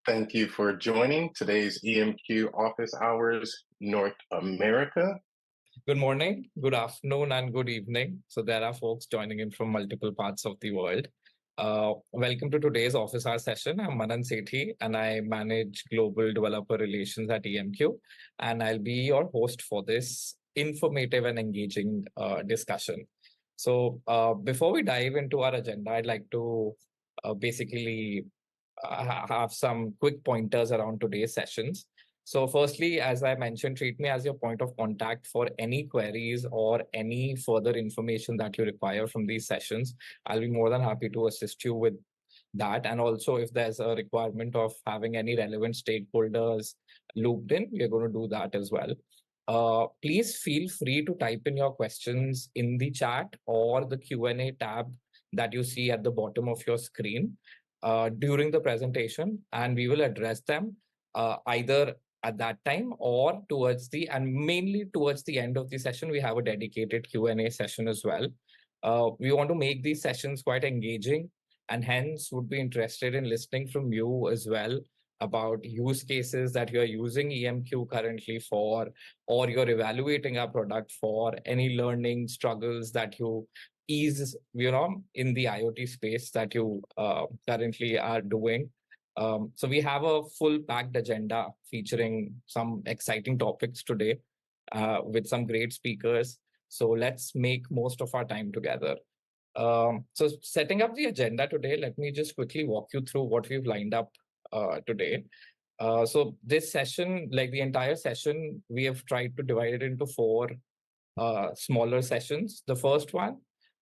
Thank you for joining today's EMQ Office Hours North America. Good morning, good afternoon, and good evening. So there are folks joining in from multiple parts of the world. Welcome to today's office hour session. I'm Manan Sethi, and I manage global developer relations at EMQ. And I'll be your host for this informative and engaging discussion. So before we dive into our agenda, I'd like to basically have some quick pointers around today's sessions. So firstly, as I mentioned, treat me as your point of contact for any queries or any further information that you require from these sessions. I'll be more than happy to assist you with that. And also, if there's a requirement of having any relevant stakeholders looped in, we're going to do that as well. Please feel free to type in your questions in the chat or the Q&A tab that you see at the bottom of your screen during the presentation, and we will address them either at that time or mainly towards the end of the session. We have a dedicated Q&A session as well. We want to make these sessions quite engaging, and hence would be interested in listening from you as well about use cases that you're using EMQ currently for, or you're evaluating our product for, any learning struggles that you ease, in the IoT space that you currently are doing. So we have a full packed agenda featuring some exciting topics today with some great speakers. So let's make most of our time together. So setting up the agenda today, let me just quickly walk you through what we've lined up today. So this session, like the entire session, we have tried to divide it into four smaller sessions. The first one,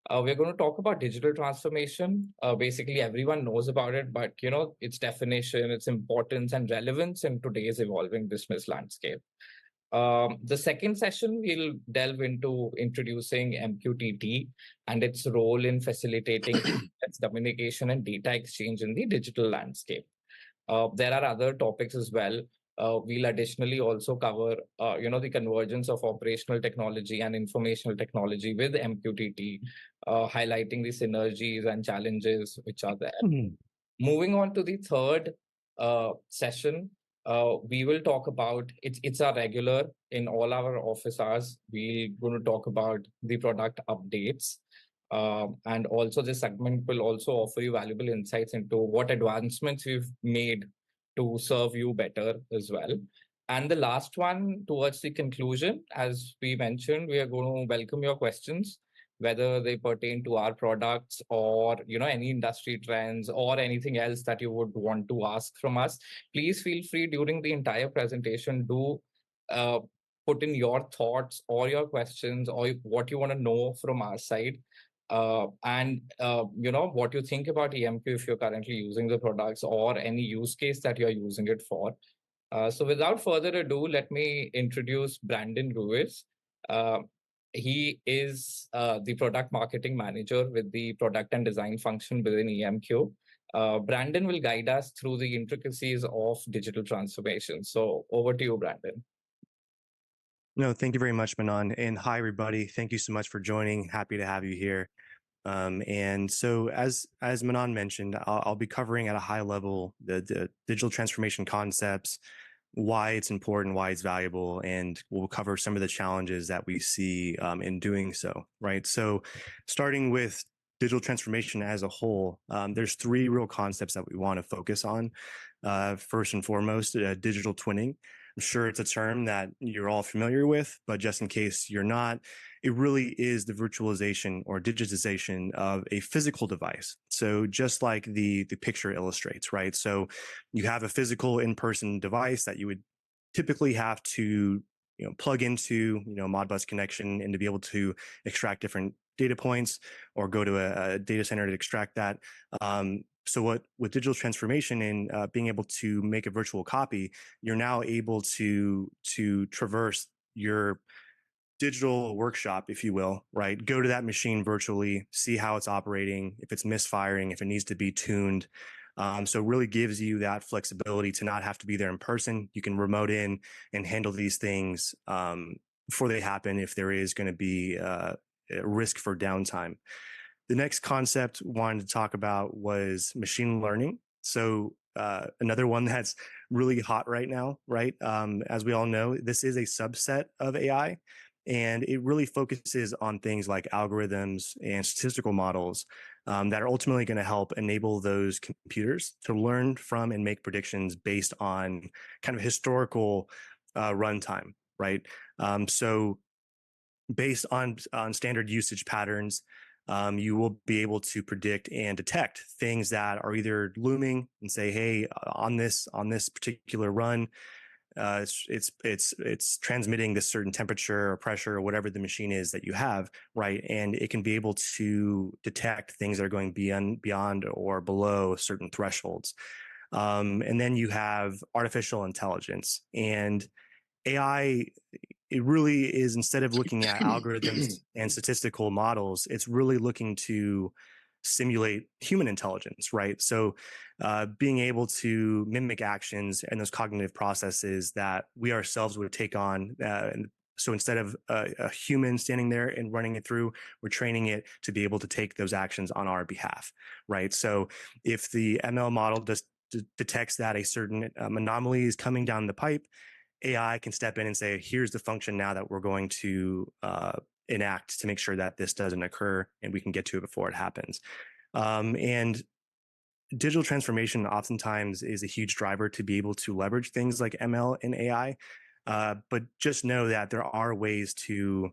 we're going to talk about digital transformation. Basically, everyone knows about it, but its definition, its importance, and relevance in today's evolving business landscape. The second session, we'll delve into introducing MQTT and its role in facilitating communication and data exchange in the digital landscape. There are other topics as well. We'll additionally also cover, the convergence of operational technology and informational technology with MQTT, highlighting the synergies and challenges which are there. Moving on to the third session, we will talk about, it's a regular in all our office hours. We're going to talk about the product updates. And also this segment will also offer you valuable insights into what advancements we've made to serve you better as well. And the last one, towards the conclusion, as we mentioned, we are going to welcome your questions, whether they pertain to our products or any industry trends or anything else that you would want to ask from us. Please feel free during the entire presentation to put in your thoughts or your questions or what you want to know from our side. And what you think about EMQ if you're currently using the products or any use case that you're using it for. So without further ado, let me introduce Brandon Ruiz. He is the product marketing manager with the product and design function within EMQ. Brandon will guide us through the intricacies of digital transformation. So over to you, Brandon. No, thank you very much, Manan. And hi, everybody. Thank you so much for joining. Happy to have you here. And so as Manan mentioned, I'll be covering at a high level the digital transformation concepts, why it's important, why it's valuable, and we'll cover some of the challenges that we see in doing so, right? So starting with digital transformation as a whole, there's three real concepts that we want to focus on. First and foremost, digital twinning. I'm sure it's a term that you're all familiar with, but just in case you're not, it really is the virtualization or digitization of a physical device. So just like the picture illustrates, right? So you have a physical in-person device that you would typically have to plug into Modbus connection and to be able to extract different data points or go to a data center to extract that. So with digital transformation and being able to make a virtual copy, you're now able to traverse your digital workshop, if you will, right? Go to that machine virtually, see how it's operating, if it's misfiring, if it needs to be tuned. So it really gives you that flexibility to not have to be there in person. You can remote in and handle these things before they happen if there is going to be a risk for downtime. The next concept I wanted to talk about was machine learning. So another one that's really hot right now, right? As we all know, this is a subset of AI, and it really focuses on things like algorithms and statistical models that are ultimately going to help enable those computers to learn from and make predictions based on kind of historical runtime, right? So based on standard usage patterns, you will be able to predict and detect things that are either looming and say, "Hey, on this particular run, it's transmitting this certain temperature or pressure or whatever the machine is that you have, right?" And it can be able to detect things that are going beyond or below certain thresholds. And then you have artificial intelligence and AI. It really is, instead of looking at algorithms and statistical models, it's really looking to simulate human intelligence, right? So being able to mimic actions and those cognitive processes that we ourselves would take on. So instead of a human standing there and running it through, we're training it to be able to take those actions on our behalf, right? So if the ML model detects that a certain anomaly is coming down the pipe, AI can step in and say, here's the function now that we're going to enact to make sure that this doesn't occur and we can get to it before it happens. And digital transformation oftentimes is a huge driver to be able to leverage things like ML and AI. But just know that there are ways to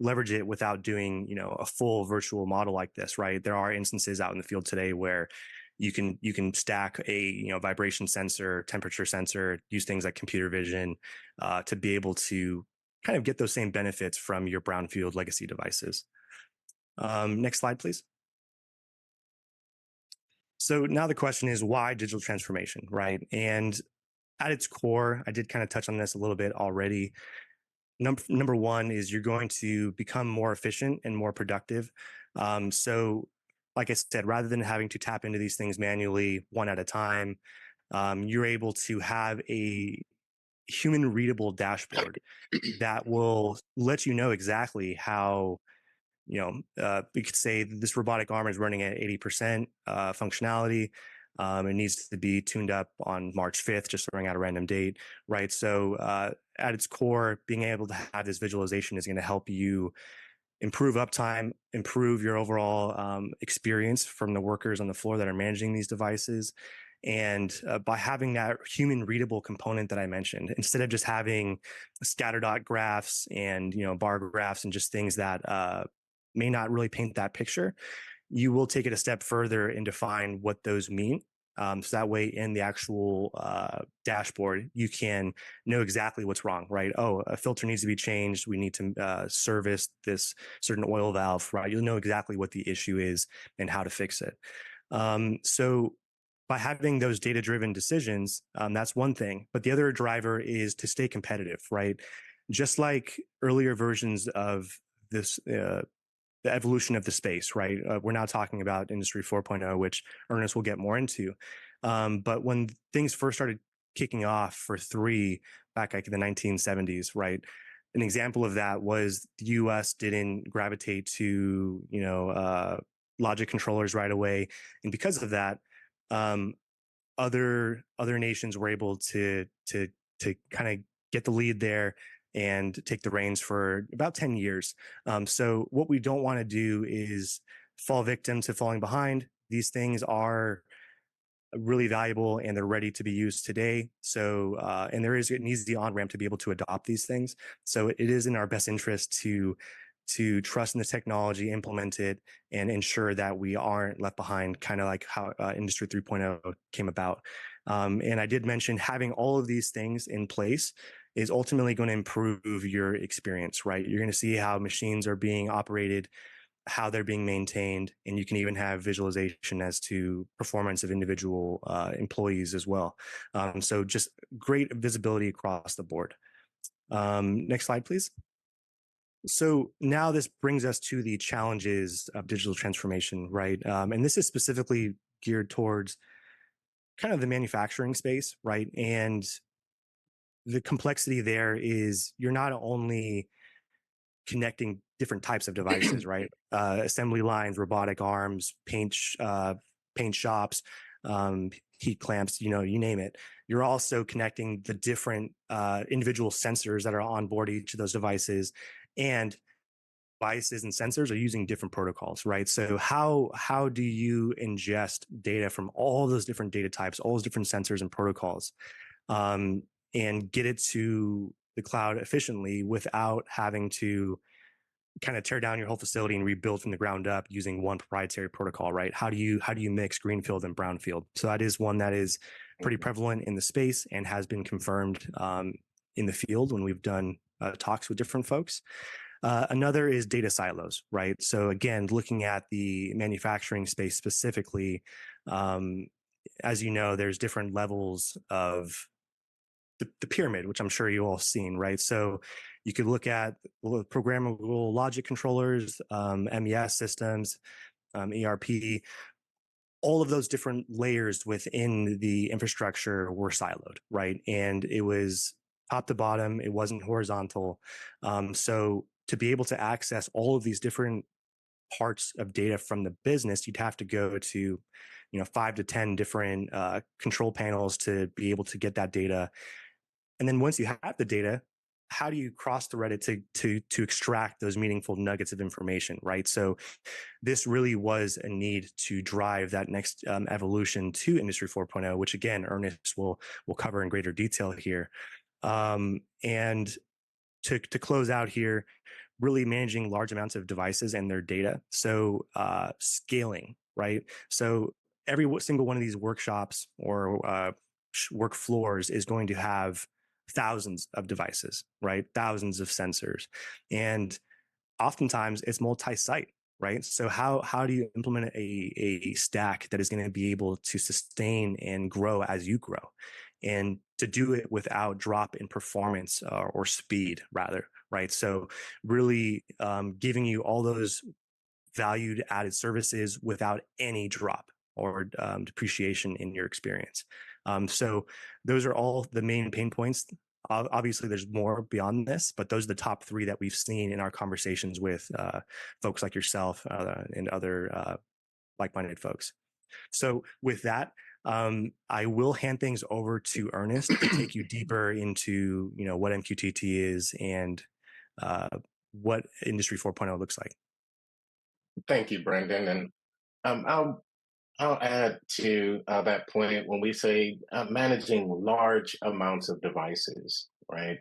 leverage it without doing, a full virtual model like this, right? There are instances out in the field today where you can stack a vibration sensor, temperature sensor, use things like computer vision to be able to kind of get those same benefits from your brownfield legacy devices. Next slide, please. So now the question is, why digital transformation, right? And at its core, I did kind of touch on this a little bit already. Number one is you're going to become more efficient and more productive. So like I said, rather than having to tap into these things manually one at a time, you're able to have a human readable dashboard that will let you know exactly how, we could say this robotic arm is running at 80% functionality. It needs to be tuned up on March 5th, just throwing out a random date, right? So at its core, being able to have this visualization is going to help you improve uptime, improve your overall experience from the workers on the floor that are managing these devices. And by having that human readable component that I mentioned, instead of just having scatter dot graphs and bar graphs and just things that may not really paint that picture, you will take it a step further and define what those mean. So that way in the actual dashboard, you can know exactly what's wrong, right? Oh, a filter needs to be changed. We need to service this certain oil valve, right? You'll know exactly what the issue is and how to fix it. So by having those data-driven decisions, that's one thing. But the other driver is to stay competitive, right? Just like earlier versions of this, the evolution of the space, right? We're now talking about Industry 4.0, which Ernest will get more into. But when things first started kicking off for 3 back like in the 1970s, right? An example of that was the US didn't gravitate to, logic controllers right away. And because of that, other nations were able to kind of get the lead there and take the reins for about 10 years. So what we don't want to do is fall victim to falling behind. These things are really valuable and they're ready to be used today. So, and it needs the on-ramp to be able to adopt these things. So it is in our best interest to trust in the technology, implement it, and ensure that we aren't left behind, kind of like how Industry 3.0 came about. And I did mention having all of these things in place is ultimately going to improve your experience, right? You're going to see how machines are being operated, how they're being maintained, and you can even have visualization as to performance of individual employees as well. So just great visibility across the board. Next slide, please. So now this brings us to the challenges of digital transformation, right? And this is specifically geared towards kind of the manufacturing space, right? And the complexity there is you're not only connecting different types of devices, right? Assembly lines, robotic arms, paint shops, heat clamps, you name it. You're also connecting the different individual sensors that are on board each of those devices, and devices and sensors are using different protocols, right? So how do you ingest data from all those different data types, all those different sensors and protocols, and get it to the cloud efficiently without having to kind of tear down your whole facility and rebuild from the ground up using one proprietary protocol, right? How do you mix greenfield and brownfield? So that is one that is pretty prevalent in the space and has been confirmed in the field when we've done talks with different folks. Another is data silos, right? So again, looking at the manufacturing space specifically, as you know, there's different levels of the pyramid, which I'm sure you all seen, right? So you could look at programmable logic controllers, MES systems, ERP. All of those different layers within the infrastructure were siloed, right? And it was top to bottom. It wasn't horizontal. So to be able to access all of these different parts of data from the business, you'd have to go to 5 to 10 different control panels to be able to get that data. And then once you have the data, how do you cross-thread it to extract those meaningful nuggets of information, right? So this really was a need to drive that next evolution to Industry 4.0, which again, Ernest will cover in greater detail here. And to close out here, really managing large amounts of devices and their data. So scaling, right? So every single one of these workshops or work floors is going to have thousands of devices, right? Thousands of sensors. And oftentimes it's multi-site, right? So how do you implement a stack that is going to be able to sustain and grow as you grow? And to do it without drop in performance or speed, rather, right? So really giving you all those valued added services without any drop or depreciation in your experience. So those are all the main pain points. Obviously, there's more beyond this, but those are the top three that we've seen in our conversations with folks like yourself and other like-minded folks. So with that, I will hand things over to Ernest to take you deeper into what MQTT is and what Industry 4.0 looks like. Thank you, Brendan. And I'll add to that point when we say managing large amounts of devices, right?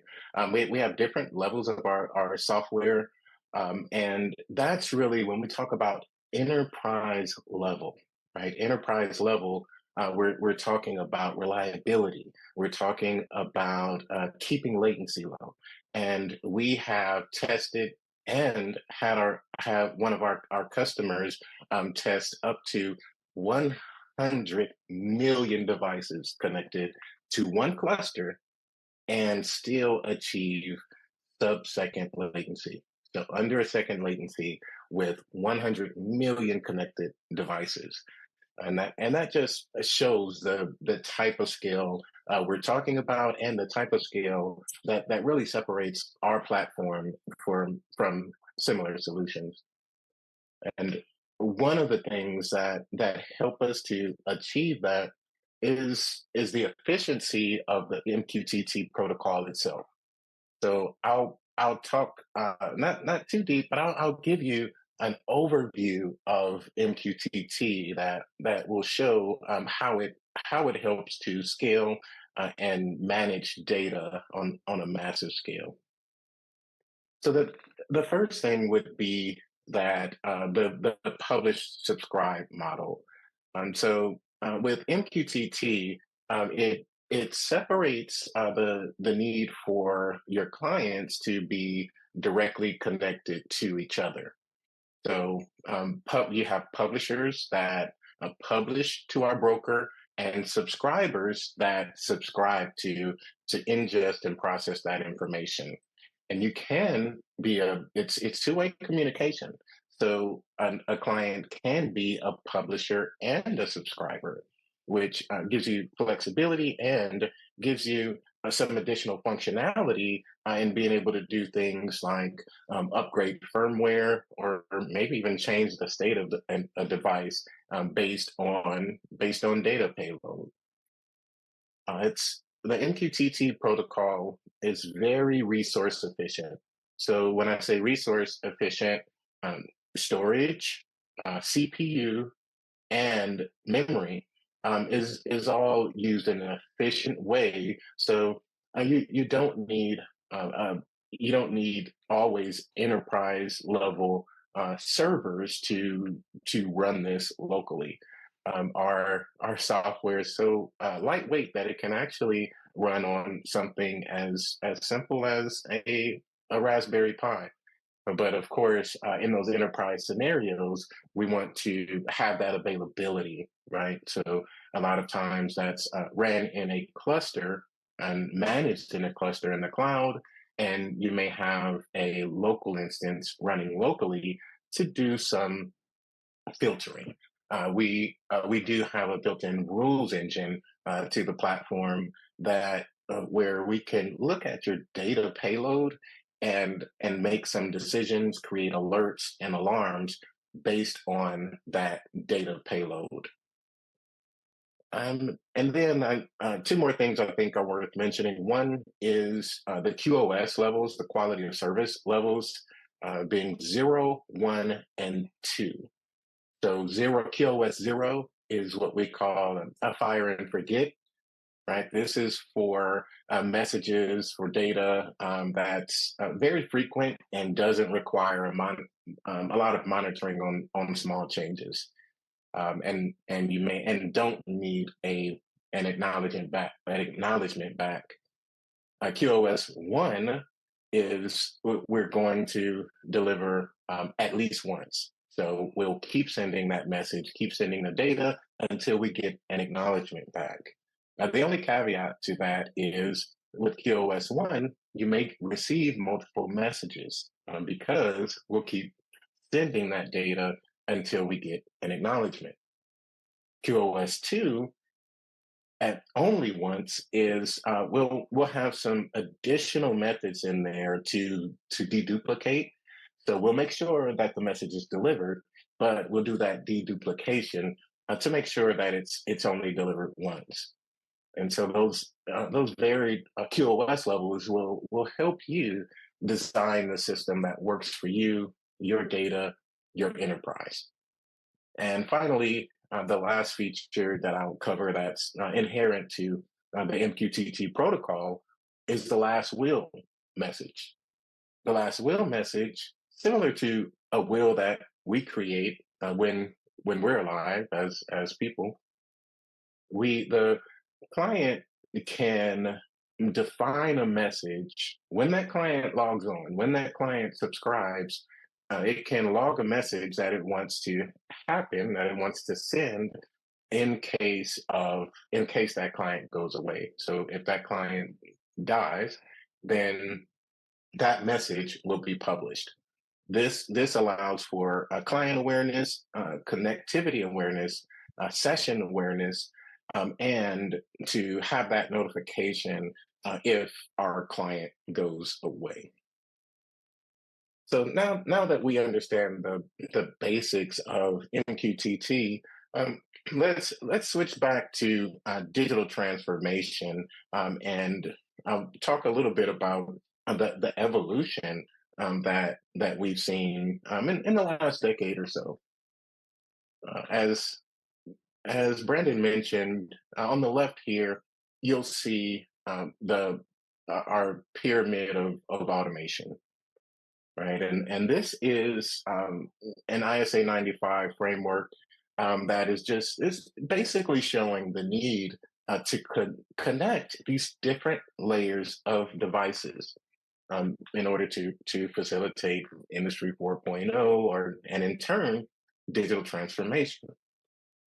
We have different levels of our software, and that's really when we talk about enterprise level, right? Enterprise level, we're talking about reliability. We're talking about keeping latency low, and we have tested and have one of our customers test up to 100 million devices connected to one cluster and still achieve sub-second latency. So under a second latency with 100 million connected devices. And that just shows the type of scale we're talking about and the type of scale that really separates our platform from similar solutions. And one of the things that help us to achieve that is the efficiency of the MQTT protocol itself. So I'll talk not too deep, but I'll give you an overview of MQTT that will show how it helps to scale and manage data on a massive scale. So the first thing would be that the publish subscribe model. So with MQTT, it separates the need for your clients to be directly connected to each other. So you have publishers that publish to our broker and subscribers that subscribe to ingest and process that information. And you can be it's two-way communication. So a client can be a publisher and a subscriber, which gives you flexibility and gives you some additional functionality in being able to do things like upgrade firmware or maybe even change the state of a device based on data payload. It's the MQTT protocol is very resource efficient. So when I say resource efficient, um, storage, CPU, and memory is all used in an efficient way. So you don't need always enterprise level servers to run this locally. Our software is so lightweight that it can actually run on something as simple as a Raspberry Pi. But of course, in those enterprise scenarios, we want to have that availability, right? So a lot of times that's ran in a cluster and managed in a cluster in the cloud, and you may have a local instance running locally to do some filtering. We do have a built-in rules engine to the platform that where we can look at your data payload and make some decisions, create alerts and alarms based on that data payload. And then two more things I think are worth mentioning. One is the QoS levels, the quality of service levels, being 0, 1, and 2. So zero QoS 0 is what we call a fire and forget, right? This is for messages, for data that's very frequent and doesn't require a lot of monitoring on small changes, and you may and don't need an acknowledgement back. QoS 1 is we're going to deliver at least once. So we'll keep sending that message, keep sending the data until we get an acknowledgement back. Now, the only caveat to that is with QoS 1, you may receive multiple messages because we'll keep sending that data until we get an acknowledgement. QoS 2 at only once is we'll have some additional methods in there to deduplicate. So we'll make sure that the message is delivered, but we'll do that deduplication to make sure that it's only delivered once. And so those varied QoS levels will help you design the system that works for you, your data, your enterprise. And finally, the last feature that I'll cover that's inherent to the MQTT protocol is the last will message. The last will message, similar to a will that we create when we're alive as people, the client can define a message when that client logs on, when that client subscribes. It can log a message that it wants to happen, that it wants to send in case that client goes away. So if that client dies, then that message will be published. This allows for client awareness, connectivity awareness, session awareness, and to have that notification if our client goes away. So now that we understand the basics of MQTT, let's switch back to digital transformation and talk a little bit about the evolution that we've seen in the last decade or so. As Brandon mentioned, on the left here, you'll see our pyramid of automation, right? And this is an ISA 95 framework that is basically showing the need to connect these different layers of devices in order to facilitate Industry 4.0 and in turn, digital transformation.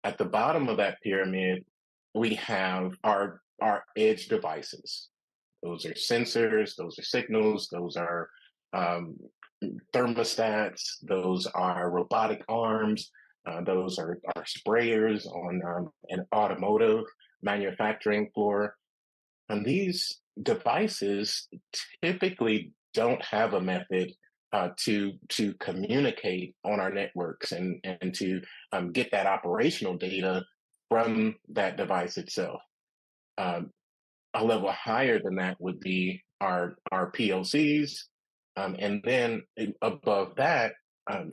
At the bottom of that pyramid, we have our edge devices. Those are sensors, those are signals, those are thermostats, those are robotic arms, those are sprayers on an automotive manufacturing floor. And these devices typically don't have a method to communicate on our networks and to get that operational data from that device itself. Um, a level higher than that would be our PLCs, and then above that,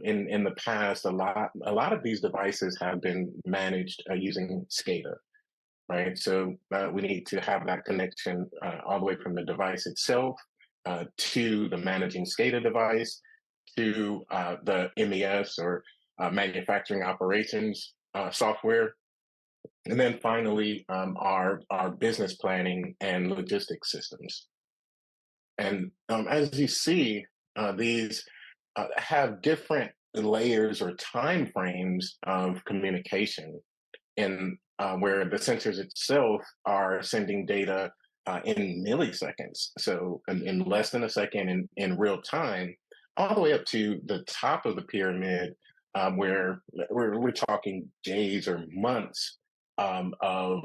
in the past, a lot of these devices have been managed using SCADA, right? So we need to have that connection all the way from the device itself to the managing SCADA device to the MES or manufacturing operations software, and then finally our business planning and logistics systems. And as you see, these have different layers or time frames of communication in where the sensors itself are sending data in milliseconds, so in less than a second in real time, all the way up to the top of the pyramid, where we're talking days or months of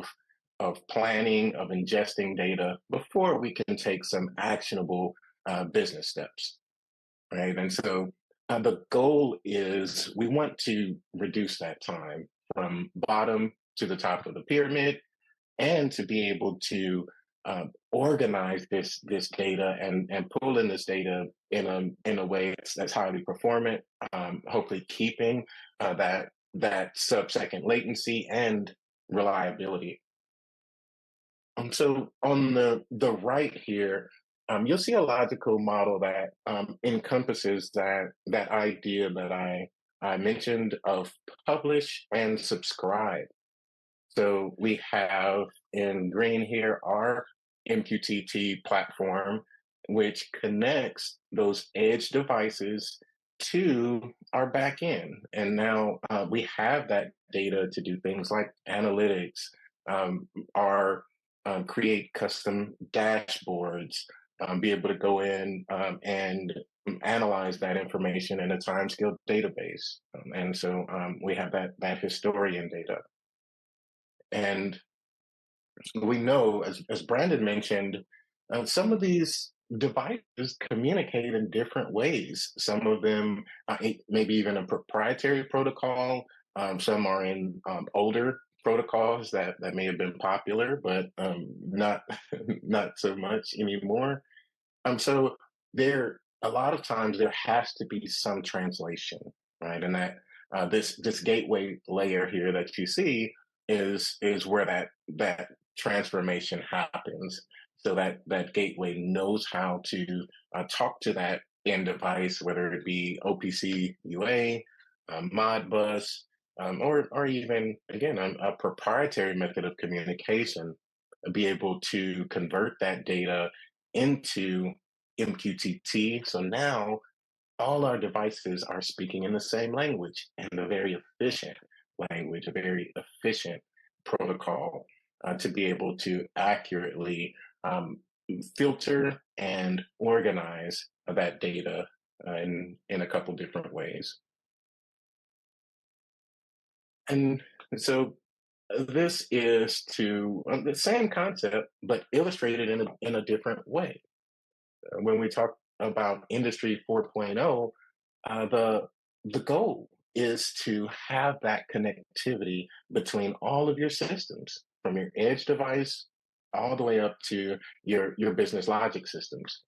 planning, of ingesting data before we can take some actionable business steps, right? And so the goal is we want to reduce that time from bottom to the top of the pyramid, and to be able to organize this data and pull in this data in a way that's highly performant, hopefully keeping that sub-second latency and reliability. So on the right here, you'll see a logical model that encompasses that idea that I mentioned of publish and subscribe. So we have in green here our MQTT platform, which connects those edge devices to our backend. And now we have that data to do things like analytics, our create custom dashboards, be able to go in and analyze that information in a timescale database. And so we have that historian data. And we know, as Brandon mentioned, some of these devices communicate in different ways. Some of them, maybe even a proprietary protocol. Some are in older protocols that may have been popular, but not not so much anymore. So there, a lot of times there has to be some translation, right? And that this gateway layer here that you see is where that transformation happens. So that gateway knows how to talk to that end device, whether it be OPC UA, Modbus, or even again a proprietary method of communication, be able to convert that data into MQTT. So now all our devices are speaking in the same language, and a very efficient language, a very efficient protocol to be able to accurately filter and organize that data in a couple different ways. And so this is to the same concept, but illustrated in a different way. When we talk about Industry 4.0, the goal is to have that connectivity between all of your systems, from your edge device all the way up to your business logic systems.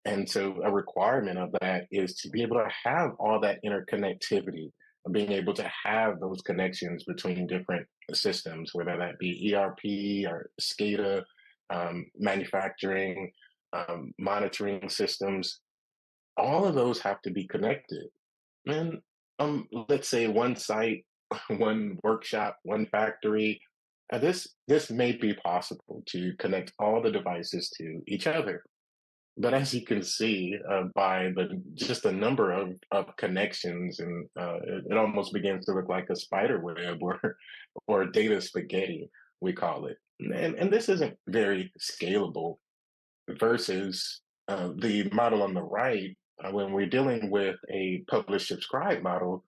And so a requirement of that is to be able to have all that interconnectivity, being able to have those connections between different systems, whether that be ERP or SCADA, manufacturing, monitoring systems. All of those have to be connected. And let's say one site, one workshop, one factory. This may be possible to connect all the devices to each other. But as you can see by just the number of connections, and it almost begins to look like a spider web or data spaghetti, we call it. And this isn't very scalable versus the model on the right. When we're dealing with a publish subscribe model,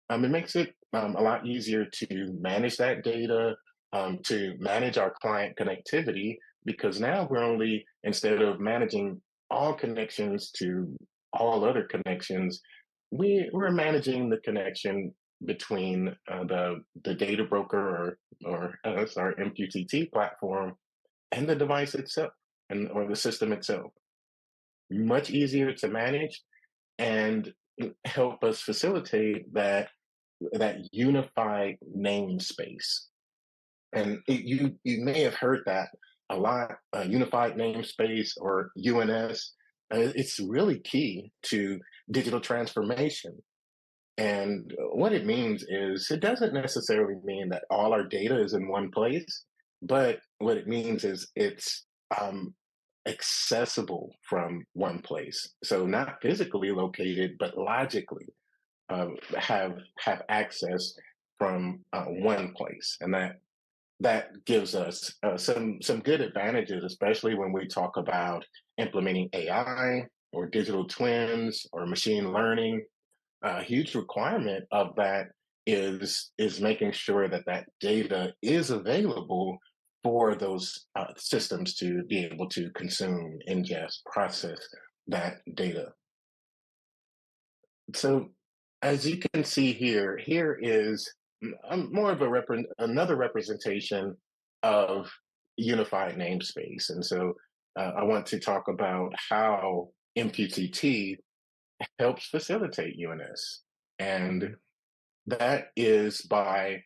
it makes it a lot easier to manage that data, to manage our client connectivity, because now we're only, instead of managing all connections to all other connections, we're managing the connection between the data broker or us, our MQTT platform, and the device itself and or the system itself. Much easier to manage and help us facilitate that unified namespace. And you may have heard that a lot, unified namespace or UNS. It's really key to digital transformation. And what it means is it doesn't necessarily mean that all our data is in one place, but what it means is it's accessible from one place. So not physically located, but logically have access from one place, and that gives us some good advantages, especially when we talk about implementing AI or digital twins or machine learning. A huge requirement of that is making sure that that data is available for those systems to be able to consume, ingest, process that data. So, as you can see here, here is more of another representation of unified namespace. And so, I want to talk about how MQTT helps facilitate UNS. And that is by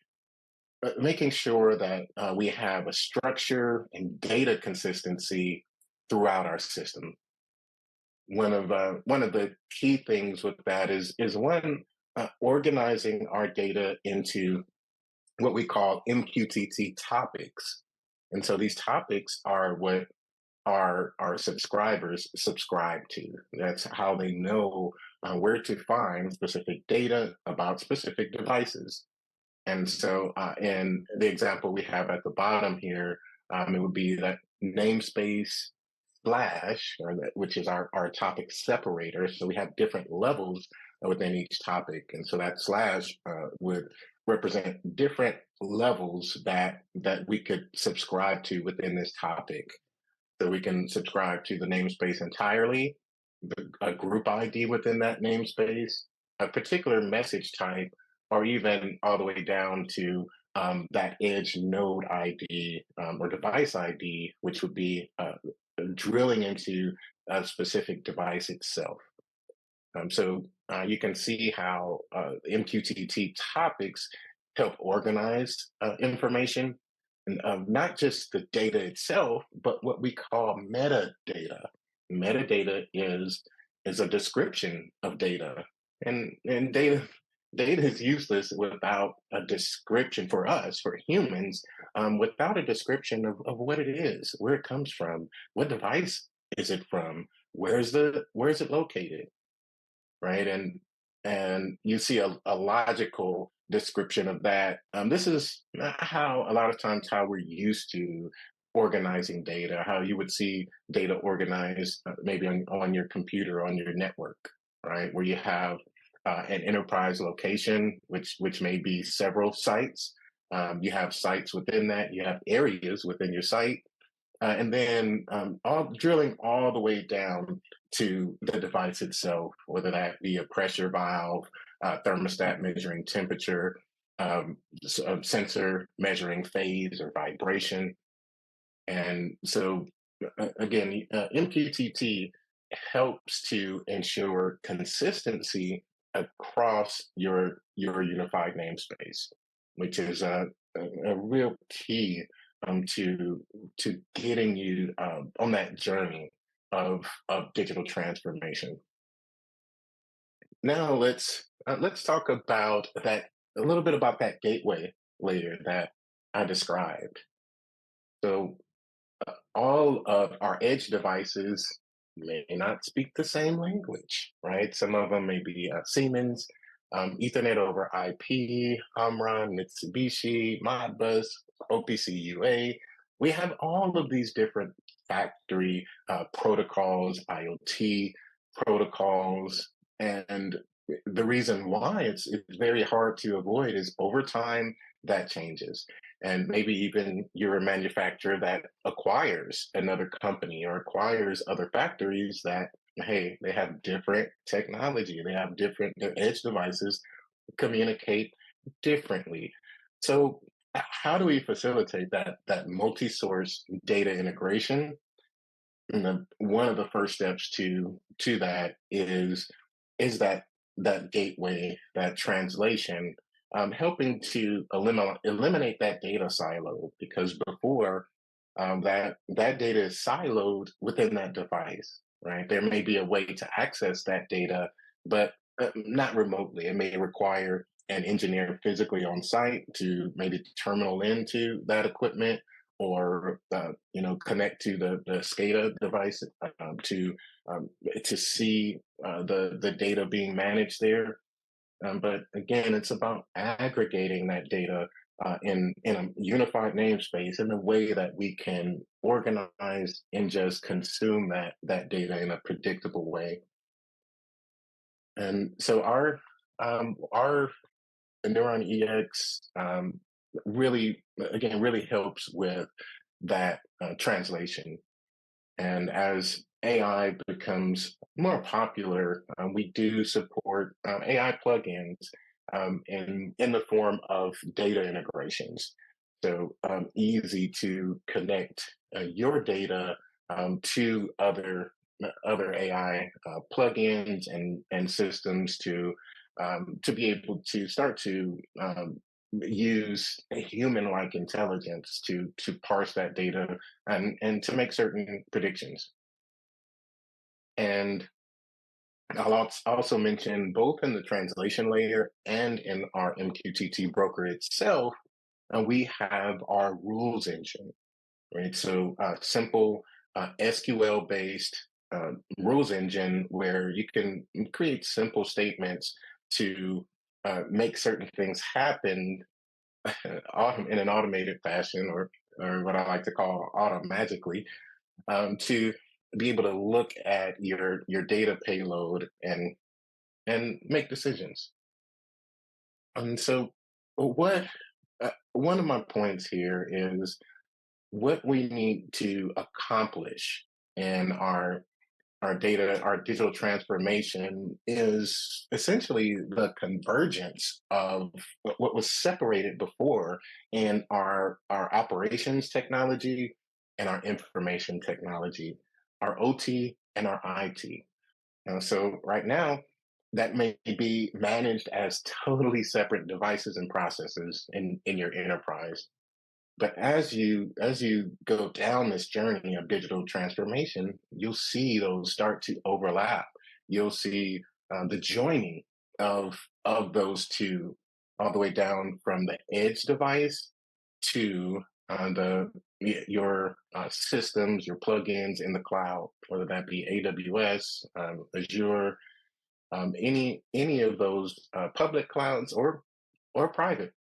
making sure that we have a structure and data consistency throughout our system. One of the key things with that is one organizing our data into what we call MQTT topics, and so these topics are what our subscribers subscribe to. That's how they know where to find specific data about specific devices. And so, in the example we have at the bottom here, it would be that namespace slash, which is our topic separator. So we have different levels within each topic, and so that slash would represent different levels that we could subscribe to within this topic. So we can subscribe to the namespace entirely, a group ID within that namespace, a particular message type, or even all the way down to that edge node ID or device ID, which would be drilling into a specific device itself. So you can see how MQTT topics help organize information, and not just the data itself, but what we call metadata. Metadata is a description of data, and data is useless without a description for us, for humans, without a description of what it is, where it comes from, what device is it from, where is it located, right? And you see a logical description of that. This is how a lot of times how we're used to organizing data, how you would see data organized maybe on your computer, on your network, right? Where you have an enterprise location, which may be several sites. You have sites within that, you have areas within your site, and then all drilling all the way down to the device itself, whether that be a pressure valve, thermostat measuring temperature, a sensor measuring phase or vibration. And so, again, MQTT helps to ensure consistency across your unified namespace, which is a real key to getting you on that journey of digital transformation. Now let's talk about that a little bit about that gateway layer that I described. So all of our edge devices may not speak the same language, right? Some of them may be Siemens, Ethernet over IP, Omron, Mitsubishi, Modbus, OPC UA. We have all of these different factory protocols, IoT protocols, and the reason why it's very hard to avoid is over time that changes. And maybe even you're a manufacturer that acquires another company or acquires other factories that hey, they have different technology, they have different, their edge devices communicate differently. So how do we facilitate that multi-source data integration? And one of the first steps to that is that gateway, that translation, helping to eliminate that data silo, because before that data is siloed within that device, right? There may be a way to access that data, but not remotely. It may require an engineer physically on site to maybe terminal into that equipment, or connect to the SCADA device, um, to see the data being managed there. But again, it's about aggregating that data in a unified namespace in a way that we can organize and just consume that data in a predictable way. And so our Neuron EX really helps with that translation. And as AI becomes more popular, we do support AI plugins in the form of data integrations. So easy to connect your data to other AI plugins and systems to be able to start to use a human-like intelligence to parse that data and to make certain predictions. And I'll also mention, both in the translation layer and in our MQTT broker itself, we have our rules engine, right? So simple SQL-based rules engine where you can create simple statements to make certain things happen in an automated fashion, or what I like to call automagically, to be able to look at your data payload and make decisions. And so, what one of my points here is what we need to accomplish in our digital transformation is essentially the convergence of what was separated before in our operations technology and our information technology, our OT and our IT. So right now, that may be managed as totally separate devices and processes in your enterprise. But as you go down this journey of digital transformation, you'll see those start to overlap. You'll see the joining of those two, all the way down from the edge device to your systems, your plugins in the cloud, whether that be AWS, Azure, any of those public clouds or private.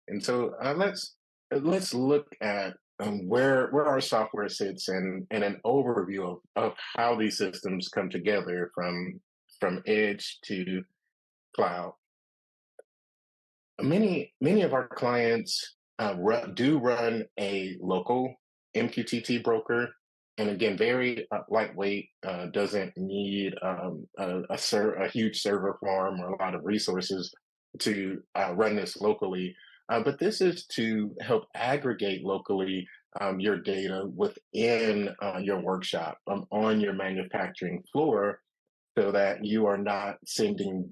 And so let's look at where our software sits, and an overview of how these systems come together from edge to cloud. Many of our clients do run a local MQTT broker, and again, very lightweight. Doesn't need a huge server farm or a lot of resources to run this locally. But this is to help aggregate locally your data within your workshop, on your manufacturing floor, so that you are not sending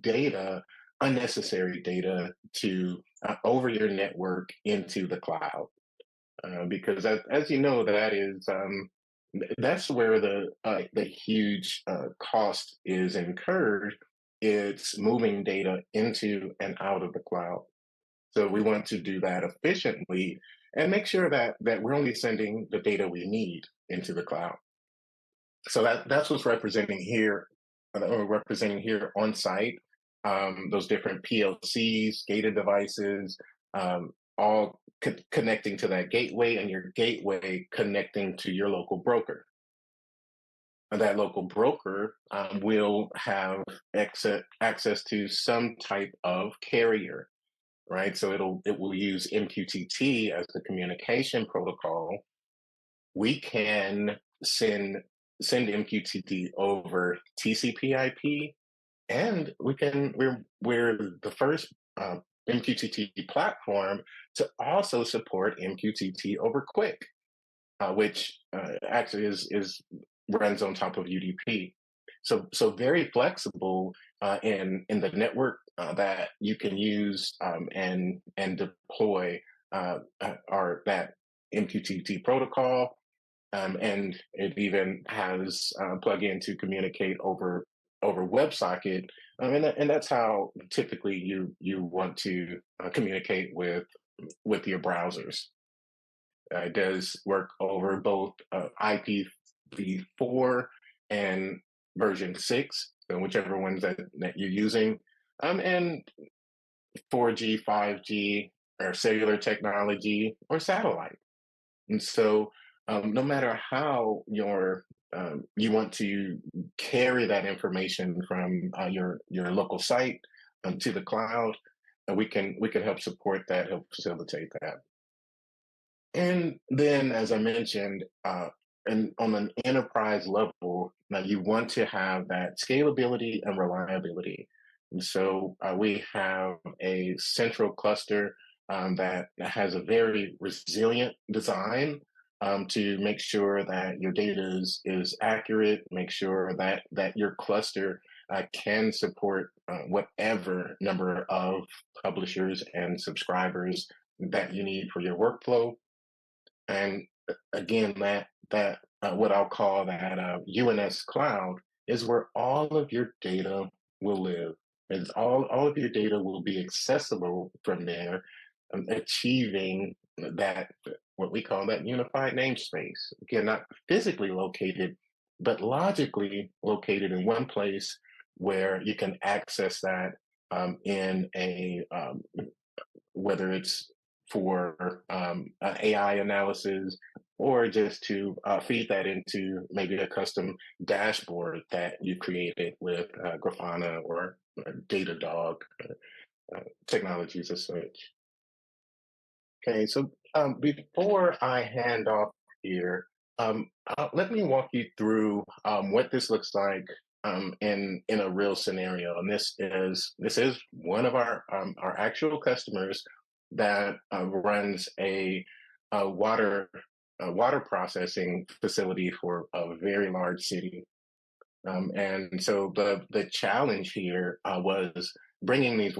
unnecessary data to over your network into the cloud. Because as you know, that's where the huge cost is incurred. It's moving data into and out of the cloud. So we want to do that efficiently and make sure that we're only sending the data we need into the cloud. So that's what's representing here on site. Those different PLCs, SCADA devices, all connecting to that gateway, and your gateway connecting to your local broker. And that local broker will have access to some type of carrier, right? So it will use MQTT as the communication protocol. We can send send MQTT over TCP/IP, and we're the first MQTT platform to also support MQTT over QUIC, which actually is runs on top of UDP. So very flexible in the network that you can use and deploy our that MQTT protocol, and it even has plug-in to communicate over WebSocket, and that's how typically you want to communicate with your browsers. It does work over both IPv4 and version 6, so whichever ones that you're using, and 4G, 5G, or cellular technology, or satellite. And so, no matter how you want to carry that information from your local site to the cloud, we can help support that, help facilitate that. And then, as I mentioned, and on an enterprise level, now you want to have that scalability and reliability. And so we have a central cluster that has a very resilient design to make sure that your data is accurate, make sure that your cluster can support whatever number of publishers and subscribers that you need for your workflow. And again, that what I'll call that UNS cloud is where all of your data will live. It's all of your data will be accessible from there, achieving that what we call that unified namespace. Again, not physically located, but logically located in one place where you can access that in a whether it's for AI analysis or just to feed that into maybe a custom dashboard that you created with Grafana or Datadog technologies as such. Okay, so before I hand off here, let me walk you through what this looks like in a real scenario. And this is one of our actual customers that runs a water processing facility for a very large city. And so the challenge here was bringing these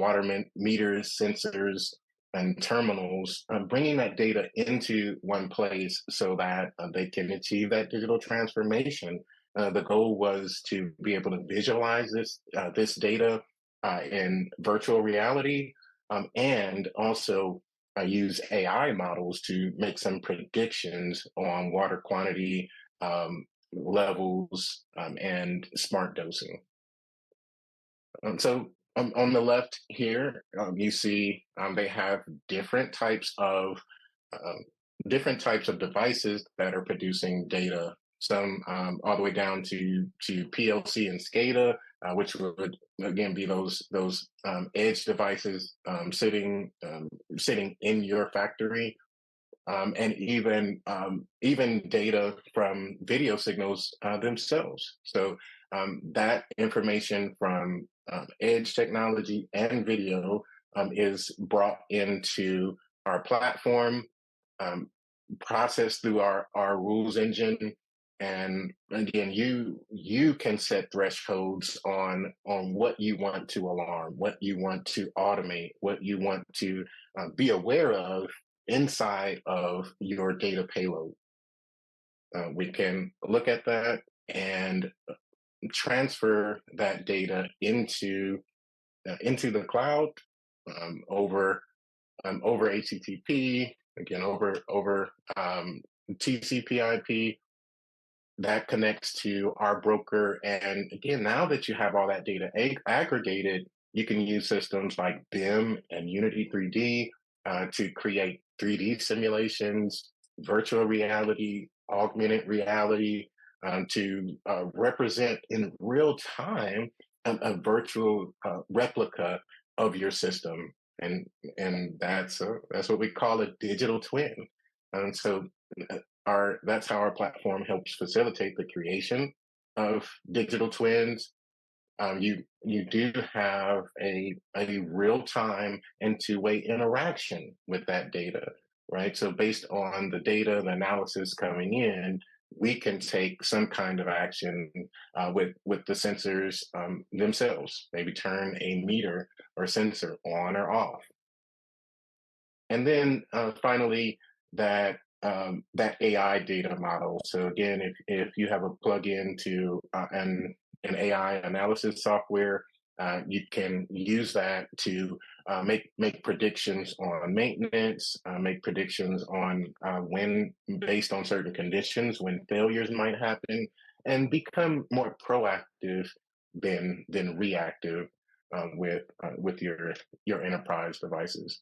meters, sensors, and terminals, bringing that data into one place so that they can achieve that digital transformation. The goal was to be able to visualize this data in virtual reality, and also use AI models to make some predictions on water quantity, levels, and smart dosing. So on the left here, you see they have um, different types of devices that are producing data. Some all the way down to PLC and SCADA, which would again be those edge devices sitting in your factory, and even data from video signals themselves. So that information from edge technology and video is brought into our platform, um, processed through our rules engine, and again, you can set thresholds on what you want to alarm, what you want to automate, what you want to be aware of inside of your data payload. We can look at that and transfer that data into the cloud, over HTTP, again over TCP/IP. That connects to our broker, and again, now that you have all that data aggregated, you can use systems like BIM and Unity 3D to create 3D simulations, virtual reality, augmented reality, to represent in real time a virtual replica of your system, and that's what we call a digital twin. And so that's how our platform helps facilitate the creation of digital twins. You do have a real time and two-way interaction with that data, right? So based on the data, the analysis coming in, we can take some kind of action with the sensors themselves. Maybe turn a meter or sensor on or off. And then finally, that AI data model. So again, if you have a plugin to an AI analysis software, you can use that to make predictions on maintenance, make predictions on when, based on certain conditions, when failures might happen, and become more proactive than reactive with your enterprise devices.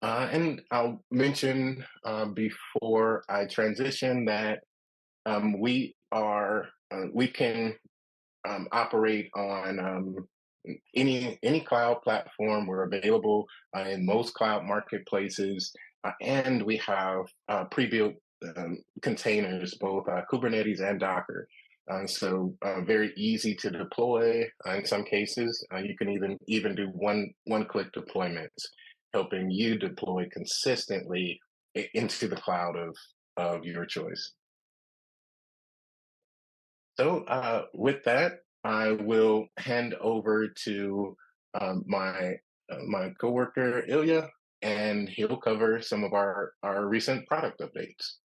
And I'll mention before I transition that we can operate on any cloud platform. We're available in most cloud marketplaces, and we have pre-built containers, both Kubernetes and Docker. So very easy to deploy. In some cases, you can even do one-click deployments, helping you deploy consistently into the cloud of your choice. So with that, I will hand over to my coworker Ilya, and he'll cover some of our recent product updates.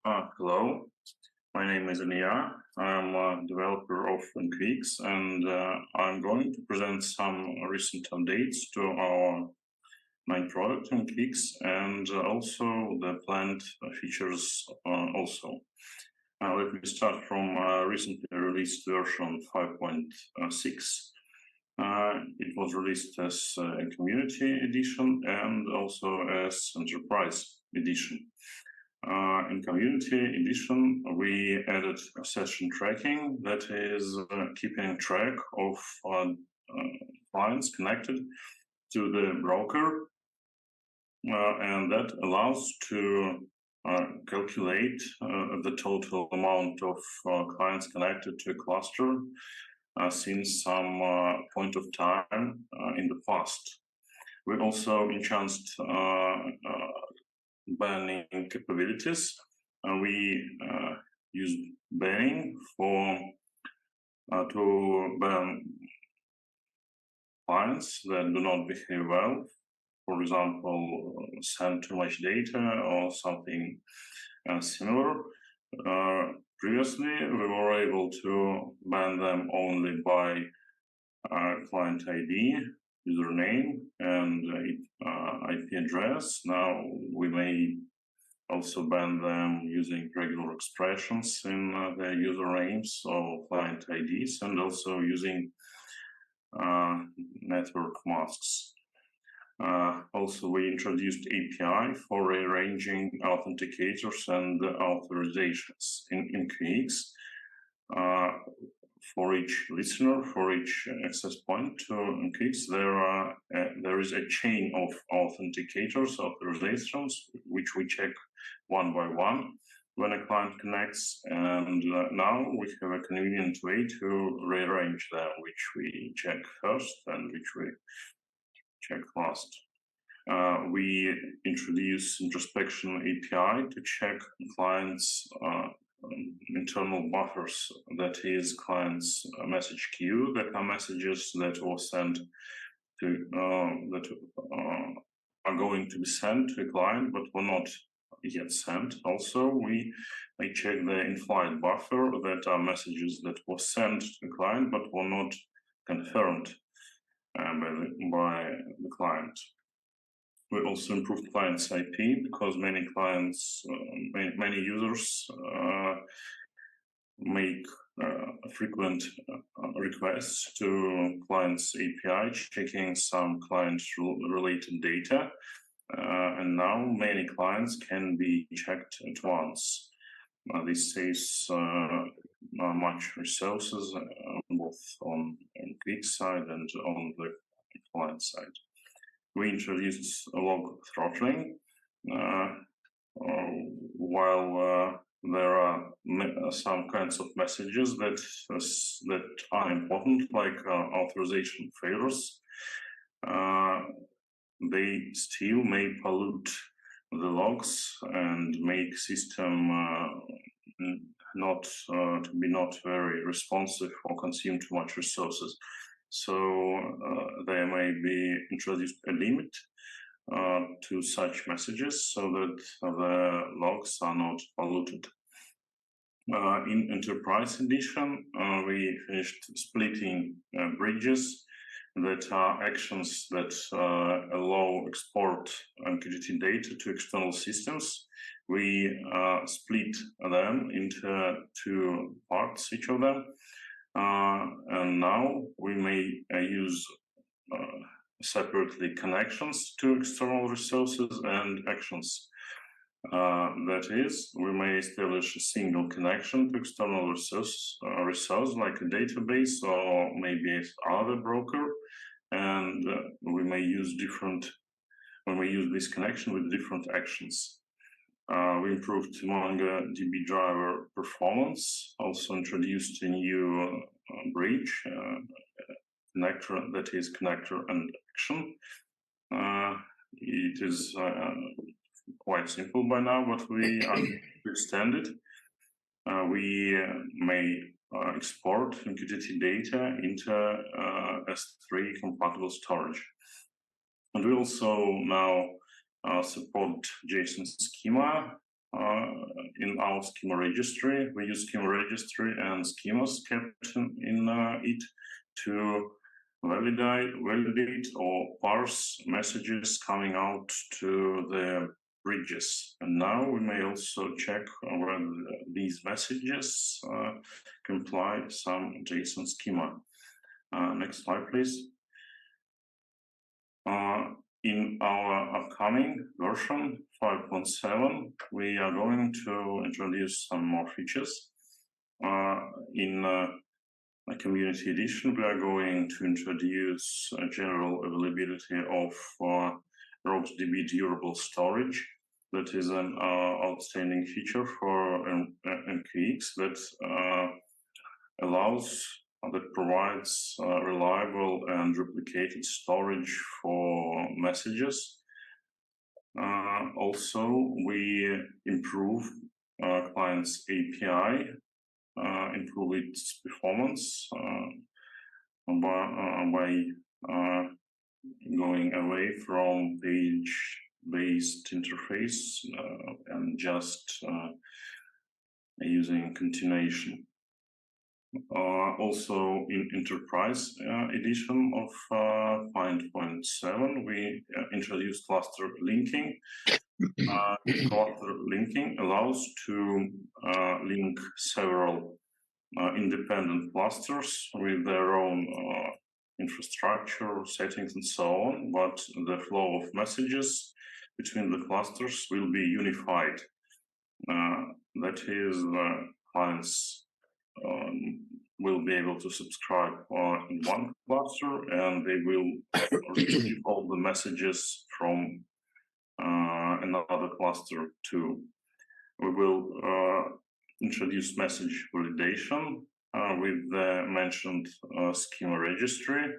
Hello, my name is Ilya. I'm a developer of EMQ, and I'm going to present some recent updates to our main product EMQ, and also the planned features also. Let me start from recently released version 5.6. It was released as a community edition and also as enterprise edition. In community edition, we added session tracking, that is keeping track of clients connected to the broker, and that allows to calculate the total amount of clients connected to a cluster since some point of time in the past. We also enhanced banning capabilities. We use banning to ban clients that do not behave well. For example, send too much data or something similar. Previously, we were able to ban them only by client ID, username, and IP address. Now we may also ban them using regular expressions in their usernames or client IDs, and also using network masks. Also, we introduced API for rearranging authenticators and authorizations in QX. For each listener, for each access point to QX, there is a chain of authenticators, authorizations, which we check one by one when a client connects. And now we have a convenient way to rearrange them, which we check first and which we check last. We introduce introspection API to check clients' internal buffers, that is, clients' message queue, that are messages that were sent to that are going to be sent to a client but were not yet sent. Also, we may check the in-flight buffer, that are messages that were sent to the client but were not confirmed by the client. We also improved clients' IP because many clients, many users make frequent requests to clients' API, checking some client-related data, and now many clients can be checked at once. This saves much resources, both on the click side and on the client side. We introduced log throttling, while there are some kinds of messages that are important, like authorization failures, they still may pollute the logs and make system not very responsive or consume too much resources. So there may be introduced a limit to such messages so that the logs are not polluted. In Enterprise Edition, we finished splitting bridges that are actions that allow export MQTT data to external systems. We split them into two parts, each of them. And now we may use separately connections to external resources and actions. That is, we may establish a single connection to external resource like a database or maybe other broker, and we may use this connection with different actions. We improved MongoDB driver performance, also introduced a new bridge connector, that is connector and action. It is quite simple by now, but we extend it. We may export MQTT data into S3 compatible storage. And we also now support JSON schema in our schema registry. We use schema registry and schemas kept in it to validate or parse messages coming out to the bridges. And now we may also check whether these messages comply some JSON schema. Next slide, please. In our upcoming version 5.7, we are going to introduce some more features. In a community edition, we are going to introduce a general availability of RocksDB durable storage. That is an outstanding feature for MQX that provides reliable and replicated storage for messages. Also, we improve client's API, improve its performance by going away from page-based interface and just using continuation. Also, in Enterprise edition of 5.7, we introduced cluster linking. Cluster linking allows to link several independent clusters with their own infrastructure, settings, and so on, but the flow of messages between the clusters will be unified. That is, clients will be able to subscribe in one cluster, and they will receive all the messages from another cluster too. We will introduce message validation with the mentioned schema registry.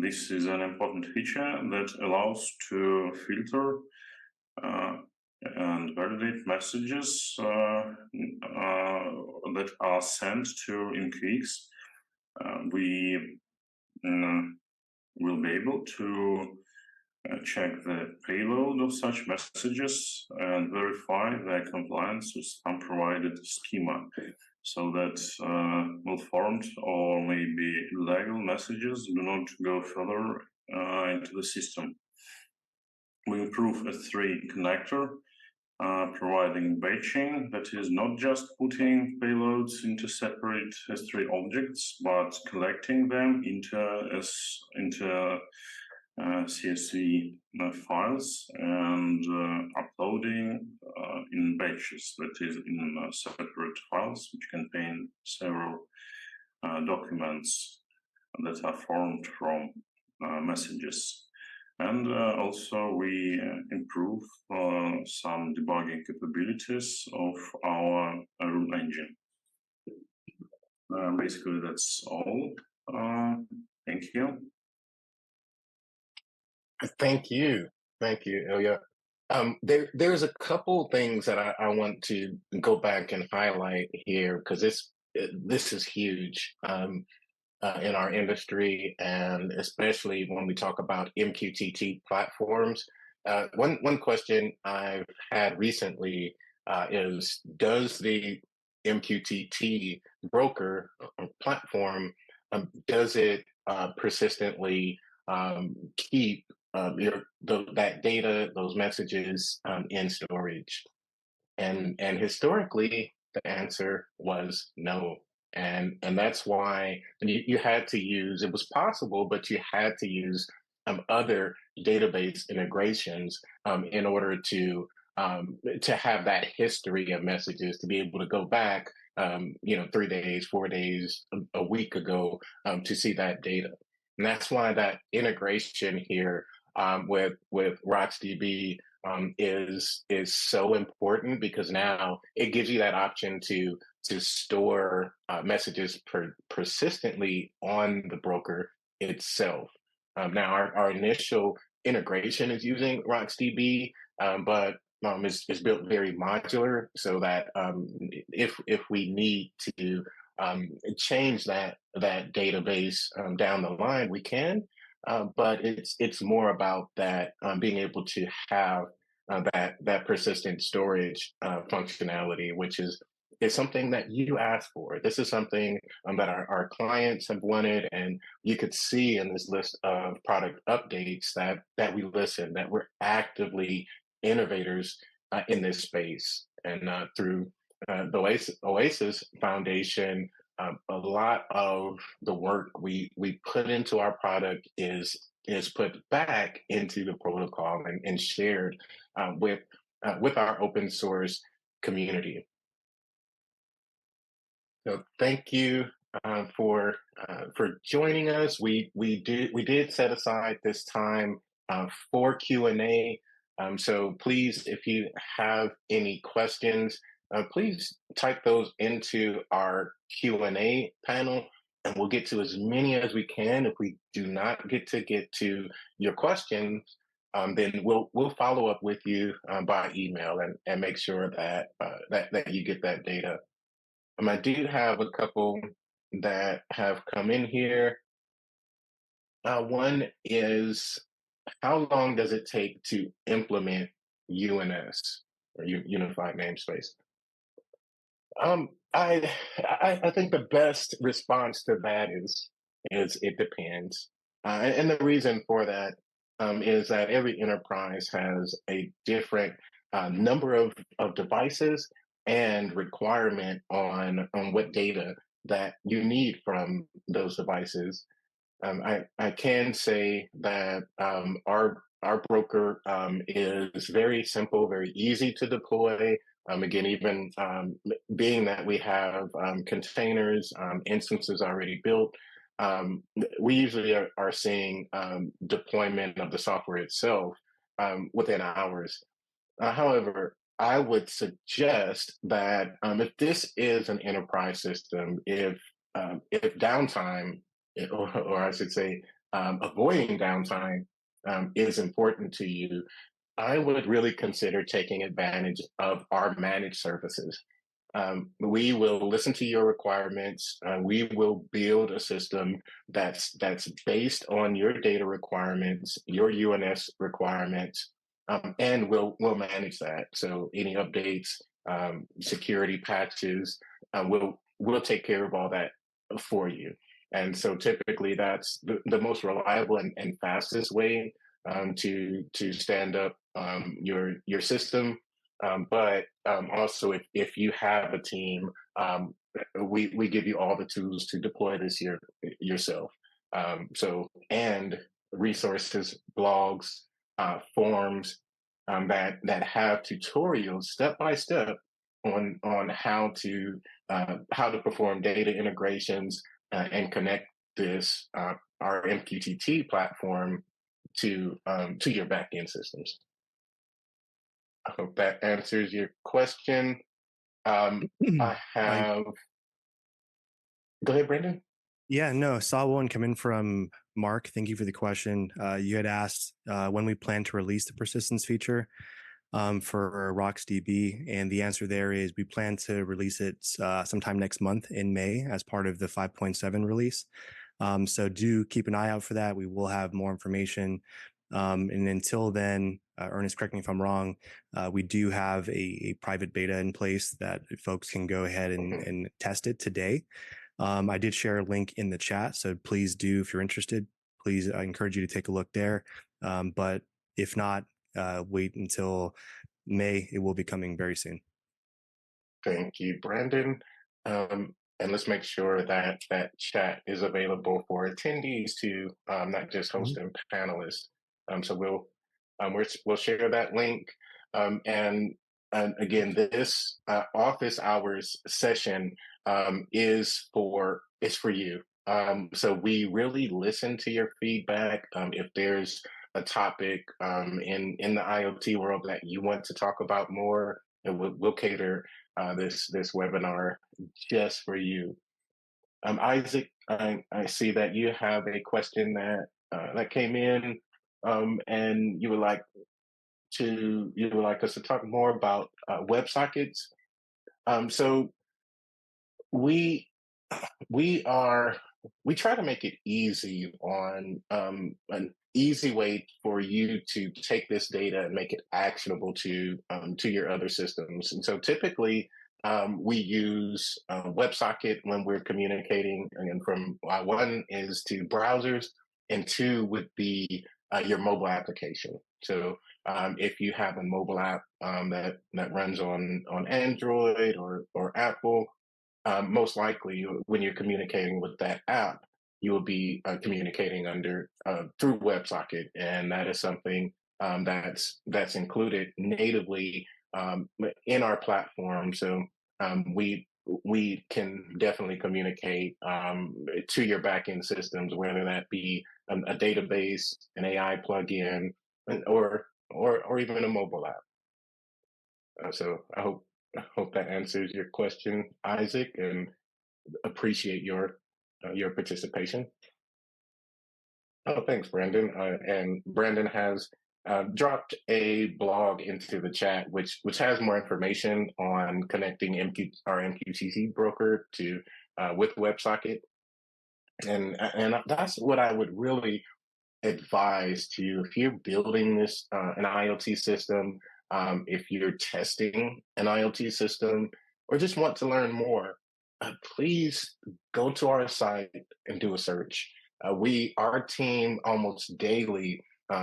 This is an important feature that allows to filter and validate messages that are sent to MQX. We will be able to check the payload of such messages and verify their compliance with some provided schema, so that malformed or maybe illegal messages do not go further into the system. We improve S3 connector, providing batching, that is not just putting payloads into separate S3 objects, but collecting them into CSV files and uploading in batches, that is in separate files which contain several documents that are formed from messages. And also we improve some debugging capabilities of our rule engine. Basically, that's all. Thank you. Thank you, Ilya. There's a couple things that I want to go back and highlight here because this is huge in our industry, and especially when we talk about MQTT platforms. One question I've had recently is, does the MQTT broker platform does it persistently keep that data, those messages in storage? And historically, the answer was no. And that's why you had to use, it was possible, but you had to use other database integrations in order to have that history of messages, to be able to go back 3 days, 4 days, a week ago, to see that data. And that's why that integration here with RocksDB is so important, because now it gives you that option to store messages persistently on the broker itself. Now, our initial integration is using RocksDB, but is built very modular, so that if we need to change that database down the line, we can. But it's more about that being able to have that persistent storage functionality, which is something that you asked for. This is something that our clients have wanted, and you could see in this list of product updates that we listen, that we're actively innovators in this space, and through the Oasis Foundation. A lot of the work we put into our product is put back into the protocol and shared with our open source community. So thank you for joining us. We did set aside this time for Q&A. So please, if you have any questions, please type those into our Q&A panel, and we'll get to as many as we can. If we do not get to your questions, then we'll follow up with you by email and make sure that that you get that data. I do have a couple that have come in here. One is, how long does it take to implement UNS, or Unified Namespace? I think the best response to that is it depends, and the reason for that is that every enterprise has a different number of devices and requirement on what data that you need from those devices. I can say that our broker is very simple, very easy to deploy. Again, even being that we have containers, instances already built, we usually are seeing deployment of the software itself within hours. However, I would suggest that if this is an enterprise system, if downtime, or I should say, avoiding downtime is important to you, I would really consider taking advantage of our managed services. We will listen to your requirements. We will build a system that's based on your data requirements, your UNS requirements, and we'll manage that. So any updates, security patches, we'll take care of all that for you. And so typically that's the most reliable and fastest way to stand up your system. But also, if you have a team, we give you all the tools to deploy this yourself. And resources, blogs, forums that have tutorials step by step on how to perform data integrations and connect this our MQTT platform to your backend systems. I hope that answers your question. I have. Go ahead, Brendan. Yeah, no, saw one come in from Mark. Thank you for the question. You had asked when we plan to release the persistence feature for RocksDB, and the answer there is we plan to release it sometime next month in May as part of the 5.7 release. So do keep an eye out for that. We will have more information. And until then, Ernest, correct me if I'm wrong, we do have a private beta in place that folks can go ahead and test it today. I did share a link in the chat, so please do, if you're interested, please, I encourage you to take a look there. But if not, wait until May. It will be coming very soon. Thank you, Brandon. And let's make sure that that chat is available for attendees to not just host and panelists. So we'll share that link. And again, this office hours session is for you. So we really listen to your feedback. If there's a topic in the IoT world that you want to talk about more, and we'll cater this webinar just for you. Isaac, I see that you have a question that came in, and you would like us to talk more about WebSockets. So we try to make it easy on an easy way for you to take this data and make it actionable to your other systems. And so typically we use WebSocket when we're communicating, and from one is to browsers, and two would be your mobile application. So if you have a mobile app that runs on Android or Apple, most likely when you're communicating with that app, you will be communicating through WebSocket, and that is something that's included natively in our platform. So we can definitely communicate to your backend systems, whether that be a database, an AI plugin, or even a mobile app. So I hope that answers your question, Isaac, and appreciate your participation. Oh, thanks, Brandon. And Brandon has dropped a blog into the chat, which has more information on connecting our MQTT broker to with WebSocket, and that's what I would really advise to you if you're building this an IoT system, if you're testing an IoT system, or just want to learn more. Please go to our site and do a search. Our team almost daily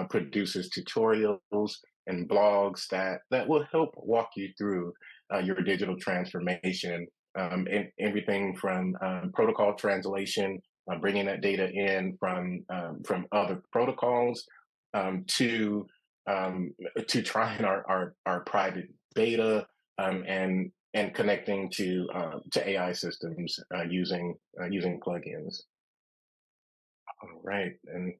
produces tutorials and blogs that will help walk you through your digital transformation, and everything from protocol translation, bringing that data in from other protocols, to trying our private beta, and connecting to AI systems using plugins. All right, and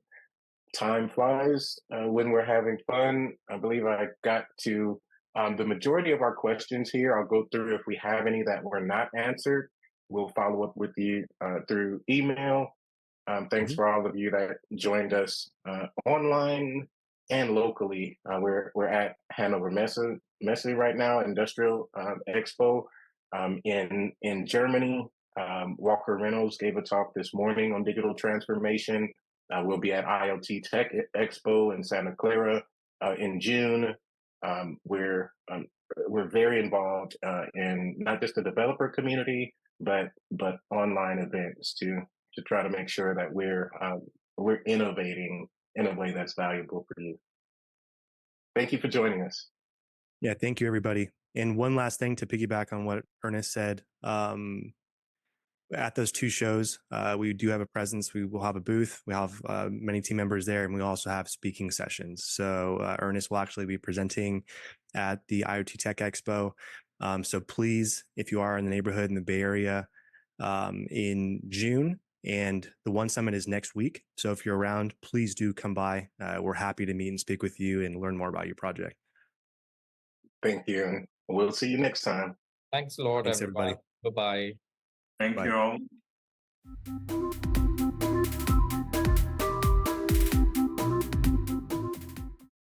time flies when we're having fun. I believe I got to the majority of our questions here. I'll go through. If we have any that were not answered, we'll follow up with you through email. Thanks for all of you that joined us online and locally. We're at Hanover Messe right now, Industrial Expo in Germany. Walker Reynolds gave a talk this morning on digital transformation. We'll be at IoT Tech Expo in Santa Clara in June. We're very involved in not just the developer community, but online events to try to make sure that we're innovating in a way that's valuable for you. Thank you for joining us. Yeah, thank you, everybody. And one last thing to piggyback on what Ernest said. At those two shows, we do have a presence. We will have a booth. We have many team members there, and we also have speaking sessions. So Ernest will actually be presenting at the IoT Tech Expo. So please, if you are in the neighborhood in the Bay Area in June, And the One Summit is next week. So if you're around, please do come by. We're happy to meet and speak with you and learn more about your project. Thank you. And we'll see you next time. Thanks a lot, Thanks, everyone. everybody. Bye-bye. Thank Bye. you all.